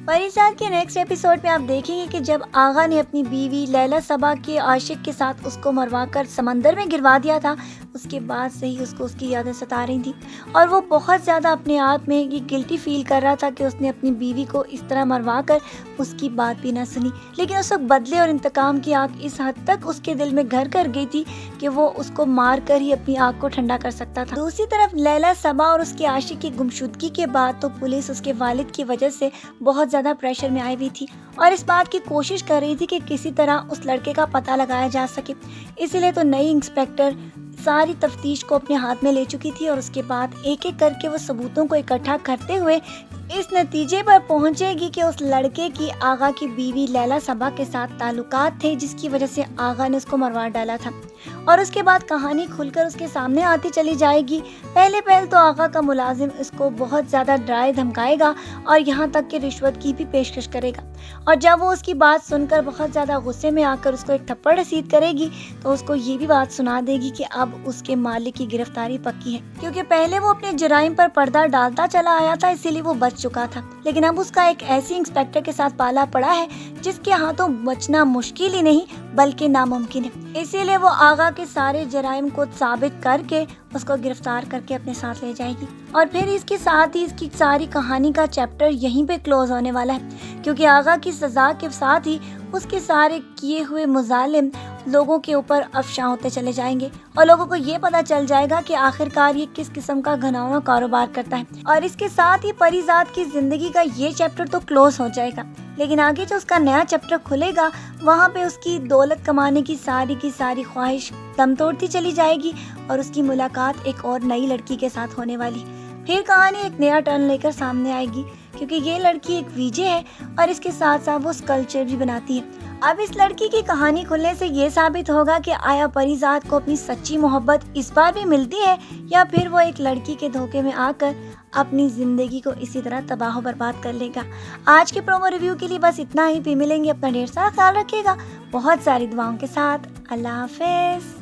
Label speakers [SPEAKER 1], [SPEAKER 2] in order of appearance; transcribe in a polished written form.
[SPEAKER 1] پریزاد کے next episode میں آپ دیکھیں گے کہ جب آغا نے اپنی بیوی لیلا صبا کے عاشق کے ساتھ اس کو مروا کر سمندر میں گروا دیا تھا، اس کے بعد سے ہی اس کو اس کی یادیں ستا رہی تھیں اور وہ بہت زیادہ اپنے آپ میں یہ گلٹی فیل کر رہا تھا کہ اس نے اپنی بیوی کو اس طرح مروا کر اس کی بات بھی نہ سنی، لیکن اس وقت بدلے اور انتقام کی آگ اس حد تک اس کے دل میں گھر کر گئی تھی کہ وہ اس کو مار کر ہی اپنی آگ کو ٹھنڈا کر سکتا تھا۔ دوسری طرف لیلا صبا اور اس کے عاشق کی گمشدگی کے بعد تو پولیس اس کے والد کی وجہ سے بہت زیادہ پریشر میں آئی ہوئی تھی اور اس بات کی کوشش کر رہی تھی کہ کسی طرح اس لڑکے کا پتہ لگایا جا سکے، اسی لیے تو نئی انسپیکٹر ساری تفتیش کو اپنے ہاتھ میں لے چکی تھی اور اس کے بعد ایک ایک کر کے وہ ثبوتوں کو اکٹھا کرتے ہوئے اس نتیجے پر پہنچے گی کہ اس لڑکے کی آغا کی بیوی لیلا صبا کے ساتھ تعلقات تھے، جس کی وجہ سے آغا نے اس کو مروا ڈالا تھا، اور اس کے بعد کہانی کھل کر اس کے سامنے آتی چلی جائے گی۔ پہلے تو آغا کا ملازم اس کو بہت زیادہ ڈرائے دھمکائے گا اور یہاں تک کہ رشوت کی بھی پیشکش کرے گا، اور جب وہ اس کی بات سن کر بہت زیادہ غصے میں آ کر اس کو ایک تھپڑ رسید کرے گی تو اس کو یہ بھی بات سنا دے گی کہ اب اس کے مالک کی گرفتاری پکی ہے، کیونکہ پہلے وہ اپنے جرائم پر پردہ ڈالتا چلا آیا تھا، اسی لیے وہ بچ چکا تھا، لیکن اب اس کا ایک ایسی انسپیکٹر کے ساتھ پالا پڑا ہے جس کے ہاتھوں بچنا مشکل ہی نہیں بلکہ ناممکن ہے، اسی لیے وہ آغا کے سارے جرائم کو ثابت کر کے اس کو گرفتار کر کے اپنے ساتھ لے جائے گی، اور پھر اس کے ساتھ ہی اس کی ساری کہانی کا چیپٹر یہیں پہ کلوز ہونے والا ہے، کیونکہ آغا کی سزا کے ساتھ ہی اس کے سارے کیے ہوئے مظالم لوگوں کے اوپر افشاں ہوتے چلے جائیں گے اور لوگوں کو یہ پتہ چل جائے گا کہ آخرکار یہ کس قسم کا گھناؤنا کاروبار کرتا ہے، اور اس کے ساتھ ہی پریزاد کی زندگی کا یہ چیپٹر تو کلوز ہو جائے گا، لیکن آگے جو اس کا نیا چیپٹر کھلے گا وہاں پہ اس کی دولت کمانے کی ساری خواہش دم توڑتی چلی جائے گی اور اس کی ملاقات ایک اور نئی لڑکی کے ساتھ ہونے والی، پھر کہانی ایک نیا ٹرن لے کر سامنے آئے گی، کیونکہ یہ لڑکی ایک ویجے ہے اور اس کے ساتھ ساتھ وہ سکلپچر بھی بناتی ہے۔ اب اس لڑکی کی کہانی کھلنے سے یہ ثابت ہوگا کہ آیا پریزاد کو اپنی سچی محبت اس بار بھی ملتی ہے یا پھر وہ ایک لڑکی کے دھوکے میں آ کر اپنی زندگی کو اسی طرح تباہ و برباد کر لے گا۔ آج کے پرومو ریویو کے لیے بس اتنا ہی، پھر ملیں گے، اپنا ڈھیر سارا خیال رکھیے گا، بہت ساری دعاؤں کے ساتھ، اللہ حافظ۔